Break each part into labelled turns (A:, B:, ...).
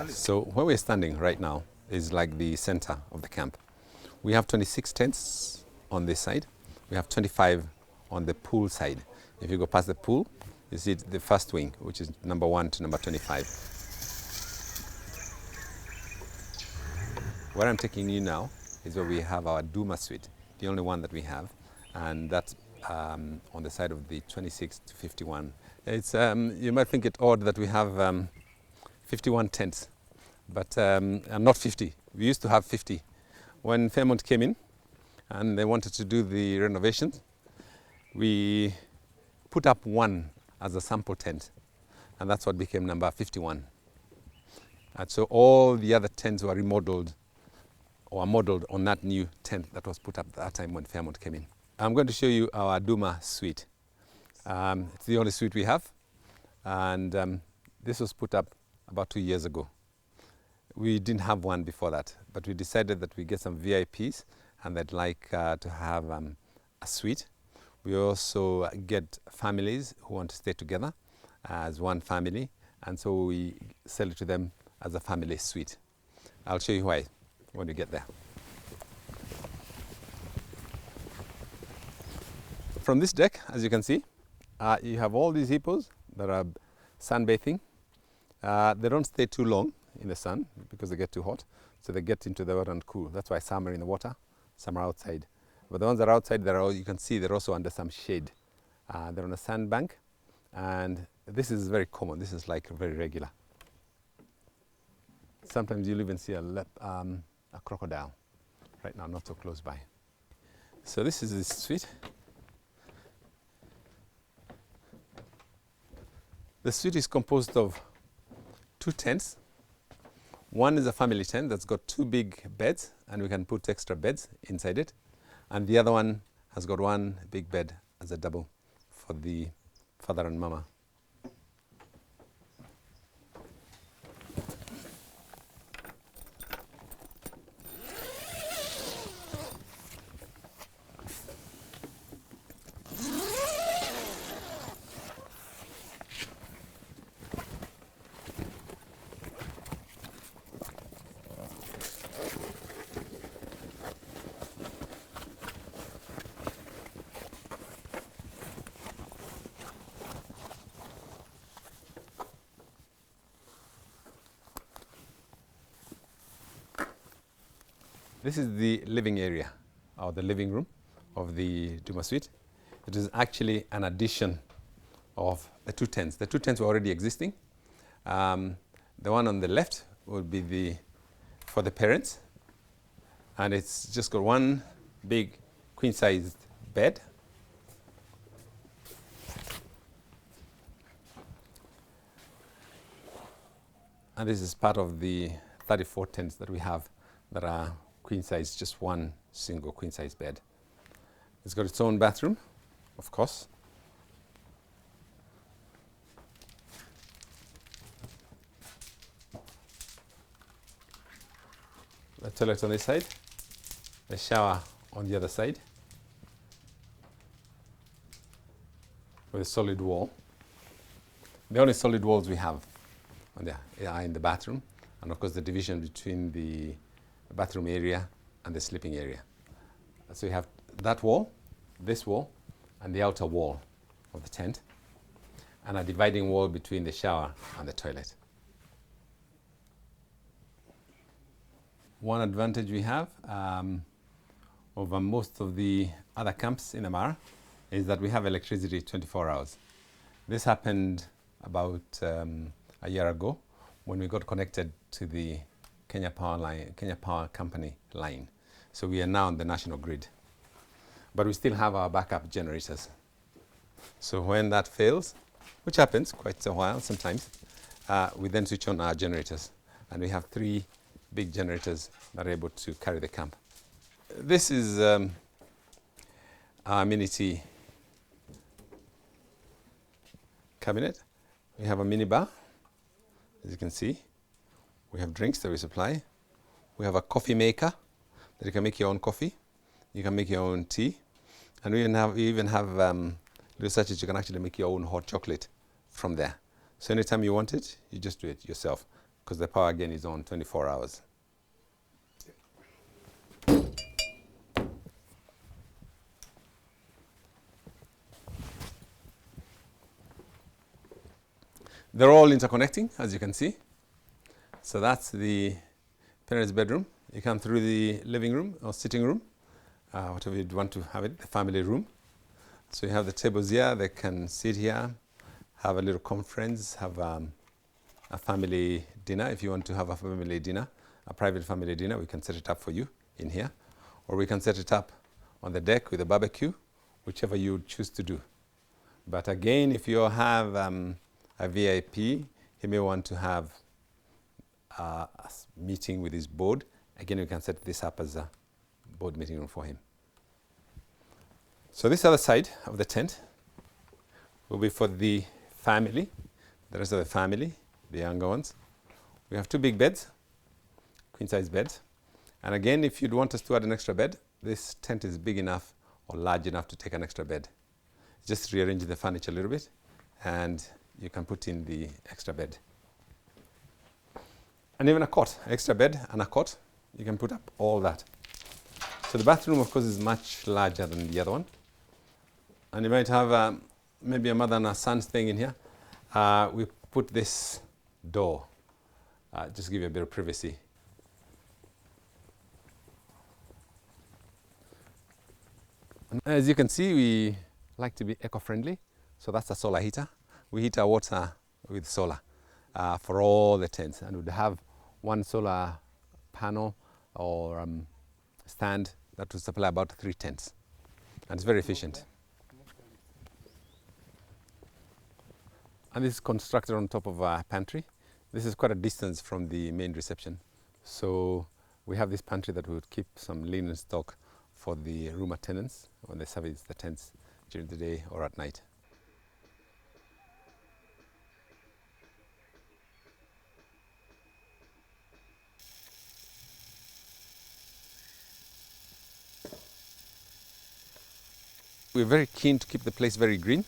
A: So where we're standing right now is like the center of the camp. We have 26 tents on this side. We have 25 on the pool side. If you go past the pool, you see the first wing, which is number 1 to number 25. Where I'm taking you now is where we have our Duma suite, the only one that we have, and that's on the side of the 26 to 51. It's, you might think it odd that we have 51 tents, but not 50. We used to have 50. When Fairmont came in and they wanted to do the renovations, we put up one as a sample tent, and that's what became number 51. And so all the other tents were remodeled or modeled on that new tent that was put up at that time when Fairmont came in. I'm going to show you our Duma suite. It's the only suite we have, and this was put up about 2 years ago. We didn't have one before that, but we decided that we get some VIPs and they'd like to have a suite. We also get families who want to stay together as one family, and so we sell it to them as a family suite. I'll show you why when we get there. From this deck, as you can see, you have all these hippos that are sunbathing. They don't stay too long in the sun because they get too hot, so they get into the water and cool. That's why some are in the water, some are outside. But the ones that are outside, you can see they're also under some shade. They're on a sandbank, and this is very common. This is like very regular. Sometimes you'll even see a crocodile. Right now, not so close by. So this is the suite. The suite is composed of 2 tents. One is a family tent that's got 2 big beds, and we can put extra beds inside it. And the other one has got 1 big bed as a double for the father and mama. This is the living area, or the living room of the Duma suite. It is actually an addition of the 2 tents. The 2 tents were already existing. The one on the left would be for the parents, and it's just got 1 big queen-sized bed. And this is part of the 34 tents that we have that are queen size, just 1 single queen size bed. It's got its own bathroom, of course. The toilet on this side, the shower on the other side, with a solid wall. The only solid walls we have are in the bathroom, and of course the division between the bathroom area and the sleeping area. So you have that wall, this wall, and the outer wall of the tent, and a dividing wall between the shower and the toilet. One advantage we have over most of the other camps in the Mara is that we have electricity 24 hours. This happened about a year ago when we got connected to the Kenya Power Company line. So we are now on the national grid. But we still have our backup generators. So when that fails, which happens quite a while sometimes, we then switch on our generators. And we have 3 big generators that are able to carry the camp. This is our amenity cabinet. We have a mini bar, as you can see. We have drinks that we supply. We have a coffee maker that you can make your own coffee. You can make your own tea. And we even have research is you can actually make your own hot chocolate from there. So anytime you want it, you just do it yourself, because the power again is on 24 hours. They're all interconnecting, as you can see. So that's the parents' bedroom. You come through the living room or sitting room, whatever you'd want to have it, the family room. So you have the tables here. They can sit here, have a little conference, have a family dinner. If you want to have a family dinner, a private family dinner, we can set it up for you in here. Or we can set it up on the deck with a barbecue, whichever you choose to do. But again, if you have a VIP, he may want to have a meeting with his board. Again, we can set this up as a board meeting room for him. So this other side of the tent will be for the family, the rest of the family, the younger ones. We have 2 big beds, queen-size beds. And again, if you'd want us to add an extra bed, this tent is big enough or large enough to take an extra bed. Just rearrange the furniture a little bit, and you can put in the extra bed. And even a cot, extra bed and a cot, you can put up all that. So the bathroom, of course, is much larger than the other one. And you might have maybe a mother and a son staying in here. We put this door, just give you a bit of privacy. And as you can see, we like to be eco-friendly. So that's a solar heater. We heat our water with solar for all the tents, and we'd have one solar panel or stand that will supply about 3 tents, and it's very efficient. And this is constructed on top of a pantry. This is quite a distance from the main reception, so we have this pantry that we would keep some linen stock for the room attendants when they service the tents during the day or at night. We're very keen to keep the place very green.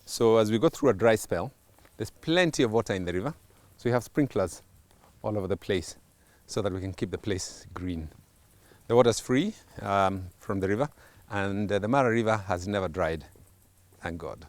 A: So as we go through a dry spell, there's plenty of water in the river. So we have sprinklers all over the place so that we can keep the place green. The water's free from the river, and the Mara River has never dried, thank God.